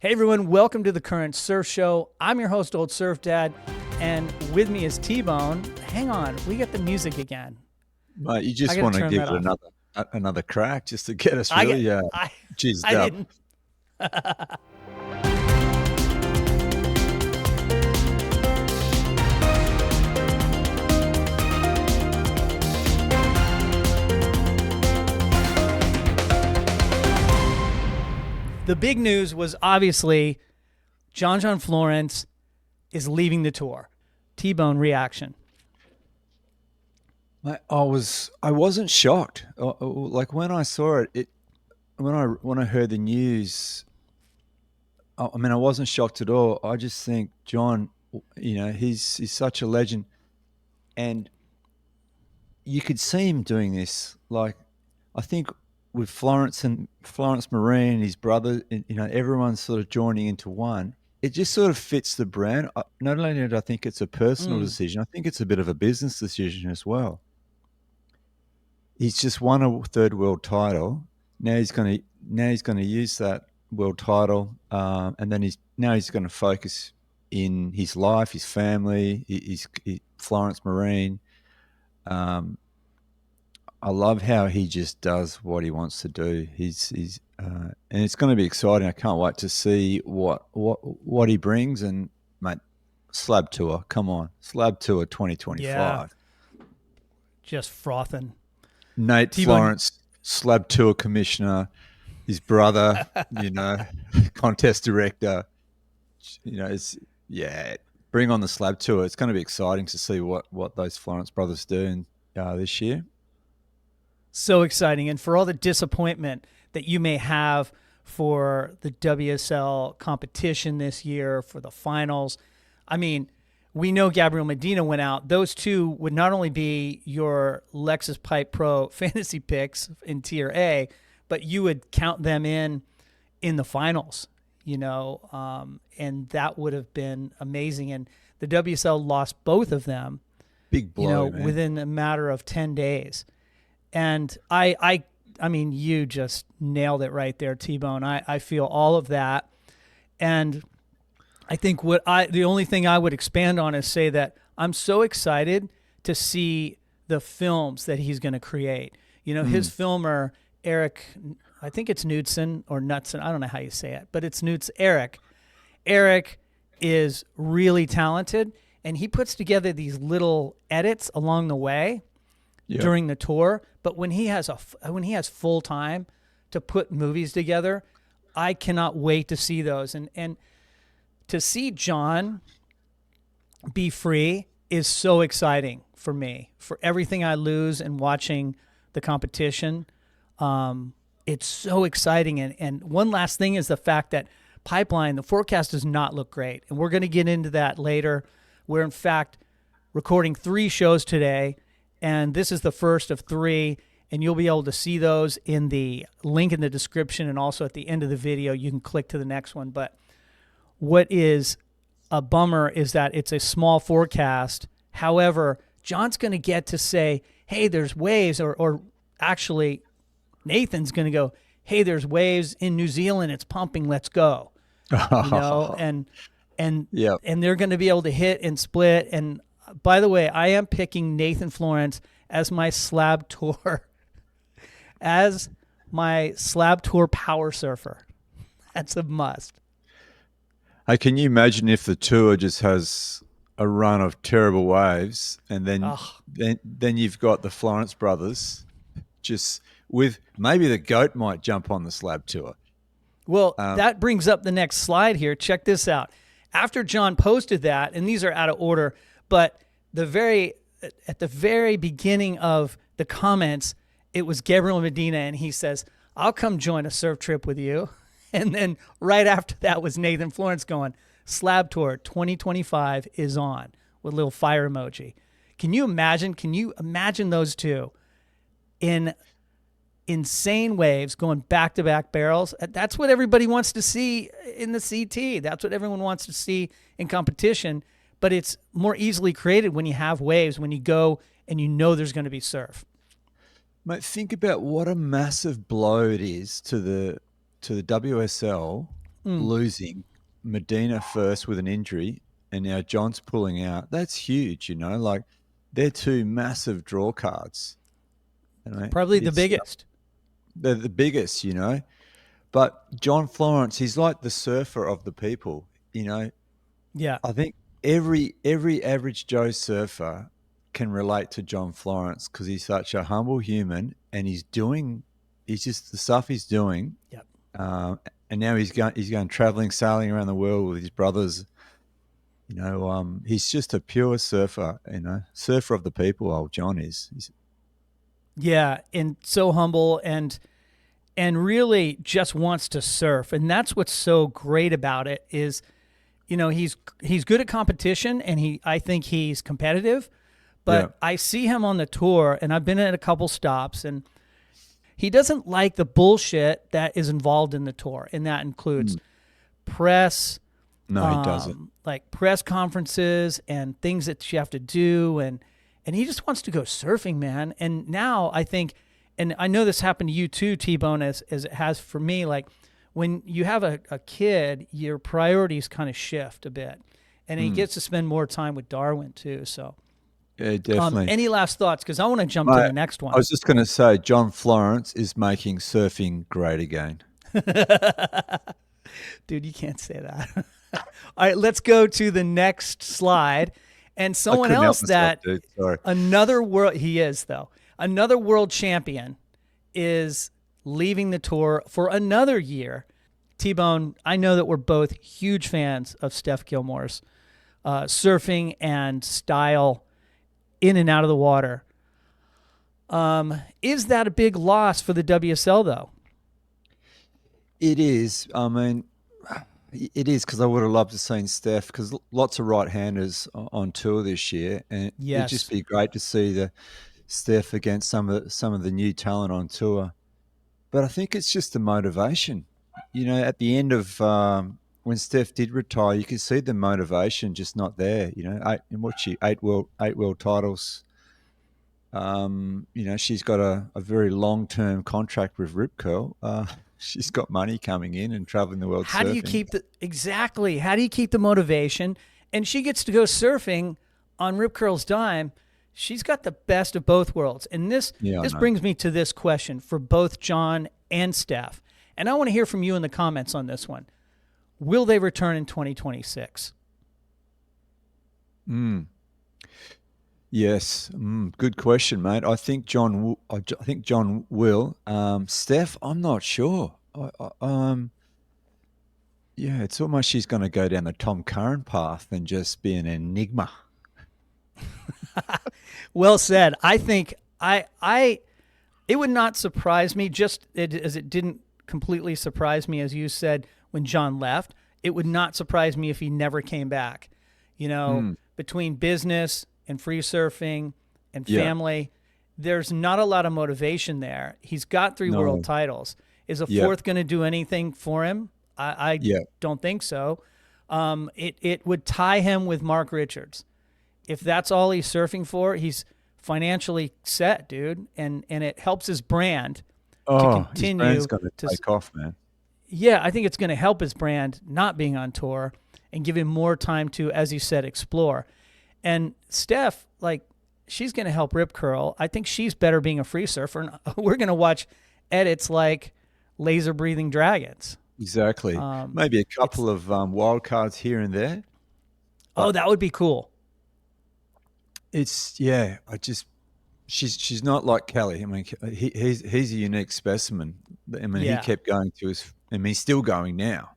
Hey everyone, welcome to the Current Surf Show. I'm your host, Old Surf Dad, and with me is T-Bone. Hang on, we get the music again. Mate, you just want to give it another crack just to get us really jizzed up. Didn't. The big news was obviously John John Florence is leaving the tour. T-Bone reaction. Mate, I wasn't shocked. Like when I saw it, when I heard the news, I wasn't shocked at all. I just think John, he's such a legend, and you could see him doing this. Like I think with Florence Marine, his brother, everyone's sort of joining into one. It just sort of fits the brand. Not only did I think it's a personal decision, I think it's a bit of a business decision as well. He's just won a third world title. Now he's going to use that world title, and then he's going to focus in his life, his family, his Florence Marine. I love how he just does what he wants to do. And it's going to be exciting. I can't wait to see what he brings. And mate, Slab Tour, come on, Slab Tour 2025. Yeah. Just frothing. Nate Florence, Slab Tour commissioner, his brother, contest director. Bring on the Slab Tour. It's going to be exciting to see what those Florence brothers do this year. So exciting. And for all the disappointment that you may have for the WSL competition this year, for the finals, we know Gabriel Medina went out. Those two would not only be your Lexus Pipe Pro fantasy picks in Tier A, but you would count them in the finals, and that would have been amazing. And the WSL lost both of them, big blow, man, within a matter of 10 days. And you just nailed it right there, T-Bone. I feel all of that. And I think the only thing I would expand on is say that I'm so excited to see the films that he's going to create. His filmer, Eric, I think it's Knudsen or Knudsen. I don't know how you say it, but it's Eric. Eric is really talented, and he puts together these little edits along the way during the tour. But when he has full time to put movies together, I cannot wait to see those. And to see John be free is so exciting for me. For everything I lose in watching the competition, it's so exciting. And one last thing is the fact that Pipeline, the forecast does not look great. And we're going to get into that later. We're, in fact, recording 3 shows today, and this is the first of 3. And you'll be able to see those in the link in the description, and also at the end of the video, you can click to the next one. But what is a bummer is that it's a small forecast. However, John's going to get to say, hey, there's waves, or actually Nathan's going to go, hey, there's waves in New Zealand. It's pumping. Let's go. And they're going to be able to hit and split. And by the way, I am picking Nathan Florence as my Slab Tour power surfer. That's a must. Hey, can you imagine if the tour just has a run of terrible waves, and then you've got the Florence brothers just with maybe the GOAT might jump on the Slab Tour. Well, that brings up the next slide here. Check this out. After John posted that, and these are out of order, but at the very beginning of the comments, it was Gabriel Medina, and he says, I'll come join a surf trip with you. And then right after that was Nathan Florence going, Slab Tour 2025 is on, with a little fire emoji. Can you imagine those two in insane waves going back-to-back barrels? That's what everybody wants to see in the CT. That's what everyone wants to see in competition. But it's more easily created when you have waves, when you go and there's going to be surf. Mate, think about what a massive blow it is to the WSL losing Medina first with an injury, and now John's pulling out. That's huge, Like they're two massive draw cards. Probably the biggest. They're the biggest, But John Florence, he's like the surfer of the people, Yeah. I think every average Joe surfer can relate to John Florence because he's such a humble human, and he's just the stuff he's doing. Yep. And now he's going traveling, sailing around the world with his brothers. He's just a pure surfer. Surfer of the people. Old John is. Yeah, and so humble and really just wants to surf, and that's what's so great about it is, he's good at competition, and I think he's competitive, but I see him on the tour, and I've been at a couple stops, and he doesn't like the bullshit that is involved in the tour, and that includes press. No, he doesn't. Like press conferences and things that you have to do, and he just wants to go surfing, man. And now I think, and I know this happened to you too, T-Bone, as it has for me, like when you have a kid, your priorities kind of shift a bit, and he gets to spend more time with Darwin too. So yeah, definitely. Any last thoughts? Because I want to jump to the next one. I was just going to say, John Florence is making surfing great again. Dude, you can't say that. All right, let's go to the next slide. And someone else that another world champion is leaving the tour for another year. T-Bone, I know that we're both huge fans of Steph Gilmore's surfing and style in and out of the water. Is that a big loss for the WSL, though? It is. I mean, it is, because I would have loved to seen Steph, because lots of right-handers on tour this year, and it'd just be great to see the Steph against some of the new talent on tour. But I think it's just the motivation. At the end of when Steph did retire, you could see the motivation just not there. Eight world titles. She's got a very long-term contract with Rip Curl. She's got money coming in and traveling the world. How do you keep the motivation? And she gets to go surfing on Rip Curl's dime. She's got the best of both worlds. And this brings me to this question for both John and Steph. And I want to hear from you in the comments on this one. Will they return in 2026? Yes, good question, mate. I think John will. Steph, I'm not sure. It's almost she's going to go down the Tom Curran path and just be an enigma. Well said. I think it would not surprise me, just as it didn't completely surprise me, as you said, when John left. It would not surprise me if he never came back. Between business and free surfing and family, there's not a lot of motivation there. He's got 3 world titles. Is a fourth going to do anything for him? I don't think so. It would tie him with Mark Richards. If that's all he's surfing for, he's financially set, dude, and it helps his brand to continue. His brand's going to take off, man. Yeah, I think it's going to help his brand not being on tour and give him more time to, as you said, explore. And Steph, she's going to help Rip Curl. I think she's better being a free surfer. And we're going to watch edits like laser breathing dragons. Exactly. Maybe a couple of wild cards here and there. That would be cool. She's not like Kelly. I mean, he's a unique specimen. I mean, he kept going to he's still going now.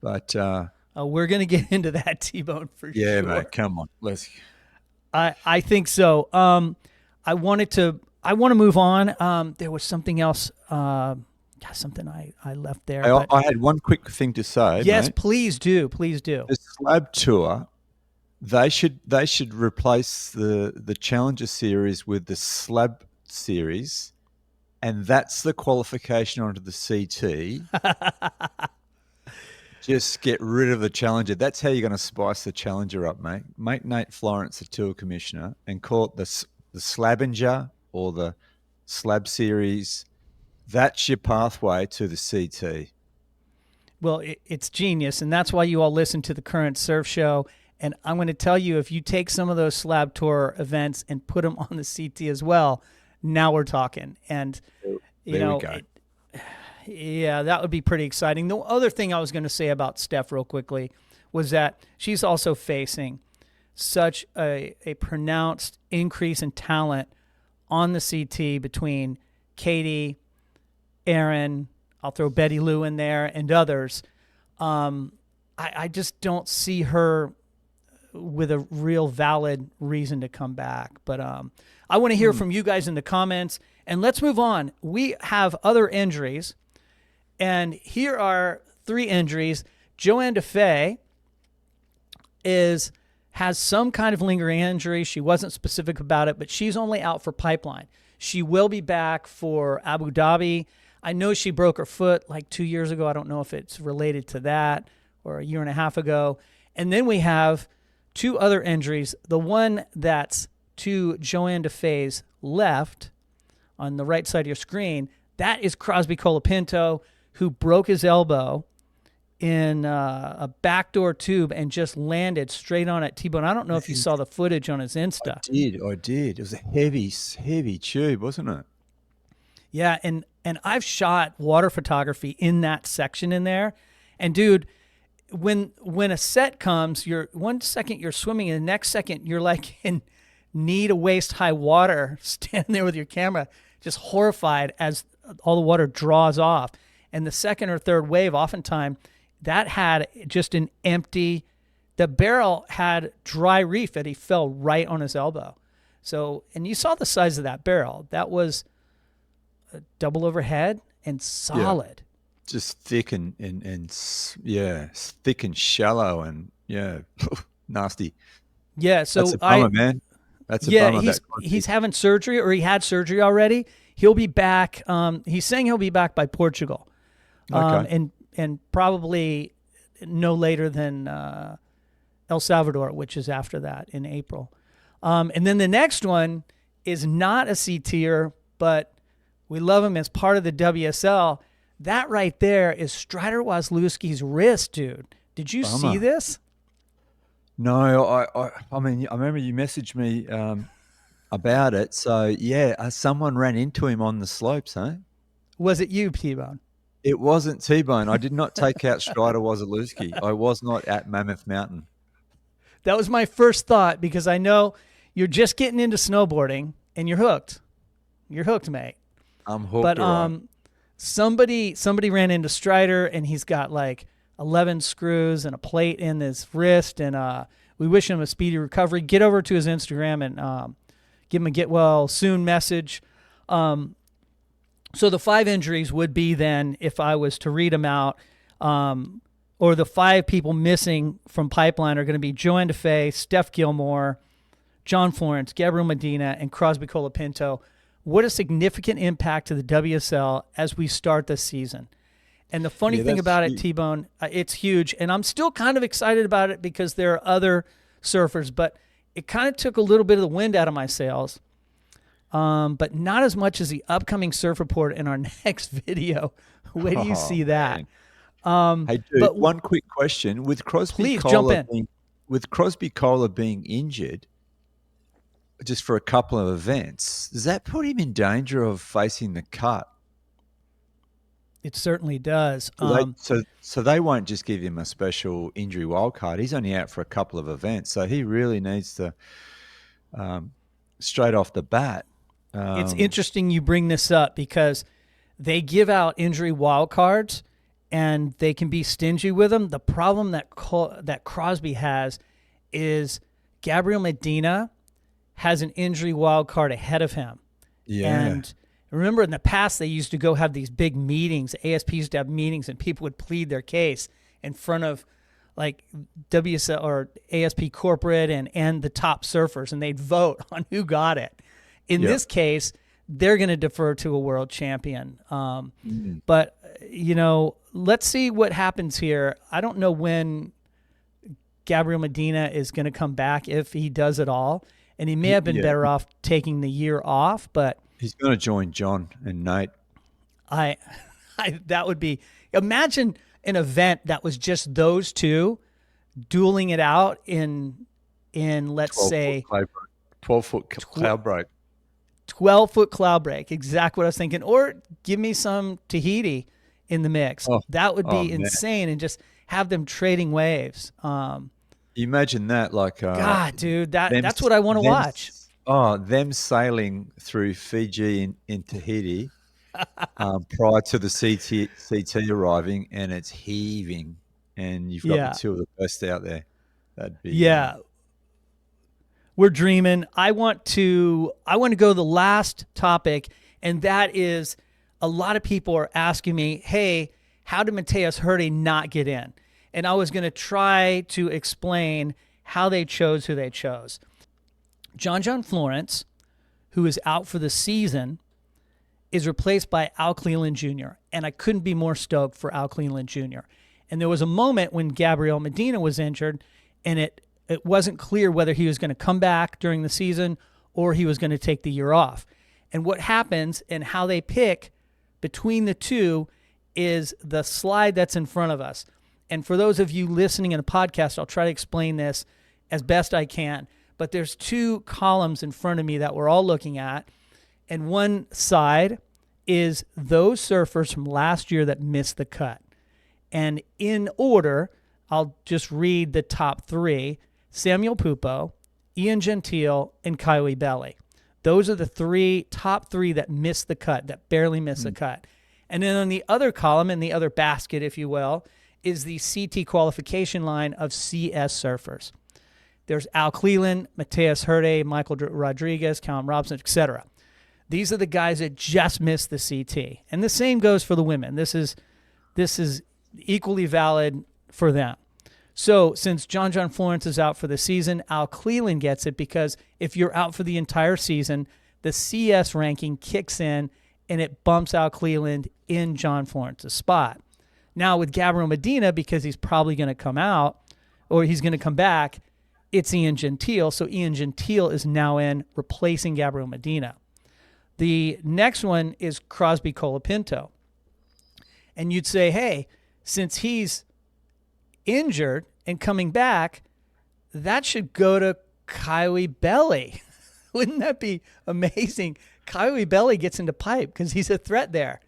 But we're going to get into that, T-Bone, for sure. Yeah, mate, come on. I think so. I want to move on. There was something else, something I left there. I had one quick thing to say. Yes, mate. Please do. The Slab Tour, they should replace the Challenger Series with the Slab Series, and that's the qualification onto the CT. Just get rid of the Challenger. That's how you're going to spice the Challenger up, mate. Make Nate Florence the tour commissioner and call it the Slabinger or the Slab Series. That's your pathway to the CT. Well, it's genius, and that's why you all listen to the Current Surf Show. And I'm going to tell you, if you take some of those Slab Tour events and put them on the CT as well, now we're talking. And, you There know, we go. yeah, that would be pretty exciting. The other thing I was going to say about Steph real quickly was that she's also facing such a pronounced increase in talent on the CT between Katie, Aaron, I'll throw Betty Lou in there, and others. I just don't see her with a real valid reason to come back. But I want to hear from you guys in the comments. And let's move on. We have other injuries. And here are 3 injuries. Joanne DeFay has some kind of lingering injury. She wasn't specific about it, but she's only out for Pipeline. She will be back for Abu Dhabi. I know she broke her foot like 2 years ago. I don't know if it's related to that or a year and a half ago. And then we have 2 other injuries. The one that's to Joanne DeFay's left on the right side of your screen, that is Crosby Colapinto, who broke his elbow in a backdoor tube and just landed straight on it. T-Bone, I don't know if you saw the footage on his Insta. I did. It was a heavy tube, wasn't it? Yeah, and I've shot water photography in that section in there. And dude, when a set comes, you're 1 second you're swimming, and the next second you're like in knee to waist high water, standing there with your camera, just horrified as all the water draws off. And the second or third wave, oftentimes, that had just an empty, the barrel had dry reef that he fell right on his elbow. So, and you saw the size of that barrel. That was a double overhead and solid. Yeah. Just thick and thick and shallow and nasty. Yeah, so that's a bummer, man. That's a bummer. He's having surgery, or he had surgery already. He'll be back. He's saying he'll be back by Portugal. Okay. And probably no later than El Salvador, which is after that in April. And then the next one is not a C-tier, but we love him as part of the WSL. That right there is Strider Wazlewski's wrist, dude. Did you see this? No, I mean, I remember you messaged me about it. So, yeah, someone ran into him on the slopes, huh? Was it you, T-Bone? It wasn't T-Bone. I did not take out Strider Wazlewski. I was not at Mammoth Mountain. That was my first thought, because I know you're just getting into snowboarding and you're hooked. You're hooked, mate. I'm hooked. But somebody ran into Strider, and he's got like 11 screws and a plate in his wrist, and we wish him a speedy recovery. Get over to his Instagram and give him a get well soon message. So the 5 injuries would be then, if I was to read them out, or the 5 people missing from Pipeline are going to be Joanne DeFay, Steph Gilmore, John Florence, Gabriel Medina, and Crosby Colapinto. What a significant impact to the WSL as we start this season. And the funny thing about it, T-Bone, it's huge. And I'm still kind of excited about it because there are other surfers, but it kind of took a little bit of the wind out of my sails. But not as much as the upcoming surf report in our next video. Where do you see that? Hey, dude, but one quick question. With Crosby Kohler being injured just for a couple of events, does that put him in danger of facing the cut? It certainly does. So they won't just give him a special injury wild card. He's only out for a couple of events, so he really needs to, straight off the bat. It's interesting you bring this up, because they give out injury wild cards and they can be stingy with them. The problem that Crosby has is Gabriel Medina has an injury wild card ahead of him. Yeah. And remember, in the past, they used to go have these big meetings. ASP used to have meetings, and people would plead their case in front of like WSL or ASP corporate and the top surfers, and they'd vote on who got it. In this case, they're going to defer to a world champion. But, let's see what happens here. I don't know when Gabriel Medina is going to come back, if he does at all. And he may have been better off taking the year off, but he's going to join John and Nate. That would be, imagine an event that was just those two dueling it out in let's say 12-foot cloud break. 12-foot cloud break. Exactly what I was thinking. Or give me some Tahiti in the mix. That would be insane, and just have them trading waves. Imagine that, like God, dude, that's what I want to watch. Oh, them sailing through Fiji in Tahiti prior to the CT arriving, and it's heaving, and you've got the two of the best out there. That'd be We're dreaming. I want to go to the last topic, and that is a lot of people are asking me, hey, how did Mateus Herdy not get in? And I was going to try to explain how they chose who they chose. John John Florence, who is out for the season, is replaced by Al Cleland Jr., and I couldn't be more stoked for Al Cleland Jr. And there was a moment when Gabriel Medina was injured, and it wasn't clear whether he was going to come back during the season or he was going to take the year off. And what happens and how they pick between the two is the slide that's in front of us. And for those of you listening in a podcast, I'll try to explain this as best I can. But there's two columns in front of me that we're all looking at. And one side is those surfers from last year that missed the cut. And in order, I'll just read the top three: Samuel Pupo, Ian Gentile, and Kaiwi Belly. Those are the top three that missed the cut, that barely missed the cut. And then on the other column, in the other basket, if you will, is the CT qualification line of CS surfers. There's Al Cleland, Mateus Herdy, Michael Rodriguez, Callum Robson, etc. These are the guys that just missed the CT. And the same goes for the women. This is equally valid for them. So since John John Florence is out for the season, Al Cleland gets it, because if you're out for the entire season, the CS ranking kicks in and it bumps Al Cleland in John Florence's spot. Now with Gabriel Medina, because he's probably going to come out, or he's going to come back, it's Ian Gentile. So Ian Gentile is now in, replacing Gabriel Medina. The next one is Crosby Colapinto. And you'd say, hey, since he's injured and coming back, that should go to Kaiwi Belly. Wouldn't that be amazing? Kaiwi Belly gets into pipe because he's a threat there.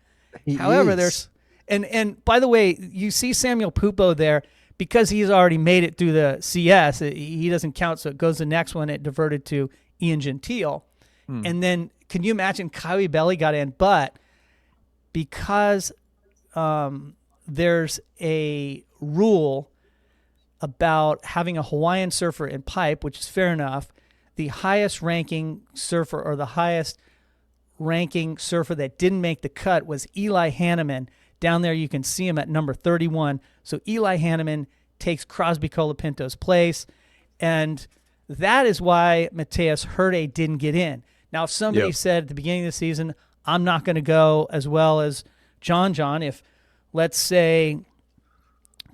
However, there's and by the way, you see Samuel Pupo there because he's already made it through the CS. He doesn't count, so it goes the next one. It diverted to Ian Gentile. And then can you imagine Kaiwi Belly got in? But because there's a rule about having a Hawaiian surfer in pipe, which is fair enough, the highest ranking surfer, or the highest ranking surfer that didn't make the cut, was Eli Hanneman. Down there you can see him at number 31. So Eli Hanneman takes Crosby Colapinto's place, and that is why Mateus Herdy didn't get in. Now, if somebody said at the beginning of the season, I'm not going to go as well as John John, if, let's say,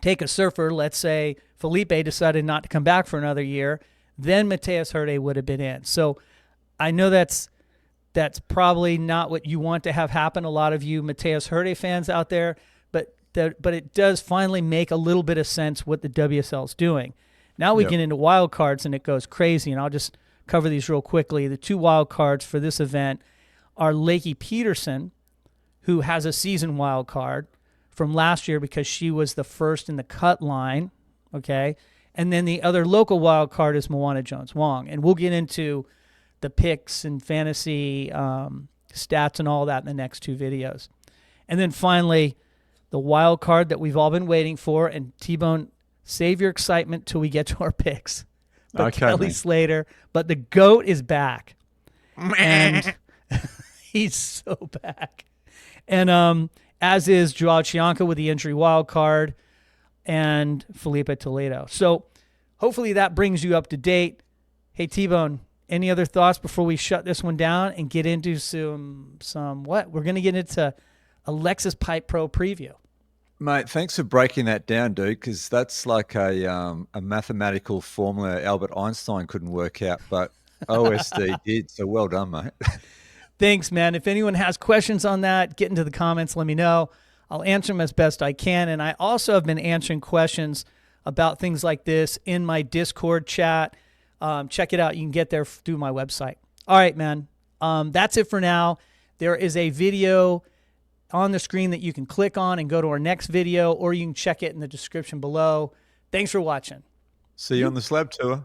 take a surfer, let's say Filipe decided not to come back for another year, then Mateus Herdy would have been in. So I know that's probably not what you want to have happen, a lot of you Mateus Herdy fans out there, but it does finally make a little bit of sense what the WSL is doing. Now we get into wild cards and it goes crazy, and I'll just cover these real quickly. The two wild cards for this event are Lakey Peterson, who has a season wild card from last year because she was the first in the cut line, okay? And then the other local wild card is Moana Jones-Wong. And we'll get into the picks and fantasy stats and all that in the next two videos. And then finally, the wild card that we've all been waiting for, and T-Bone, save your excitement till we get to our picks. But Okay, Kelly Slater, but the GOAT is back. And he's so back. And as is Joao Chianca with the injury wild card, and Filipe Toledo. So hopefully that brings you up to date. Hey, T-Bone, any other thoughts before we shut this one down and get into some what? We're going to get into a Lexus Pipe Pro preview. Mate, thanks for breaking that down, dude, because that's like a mathematical formula Albert Einstein couldn't work out, but OSD did, so well done, mate. Thanks, man. If anyone has questions on that, get into the comments, let me know. I'll answer them as best I can. And I also have been answering questions about things like this in my Discord chat. Check it out. You can get there through my website. All right, man. That's it for now. There is a video on the screen that you can click on and go to our next video, or you can check it in the description below. Thanks for watching. See you on the Slab Tour.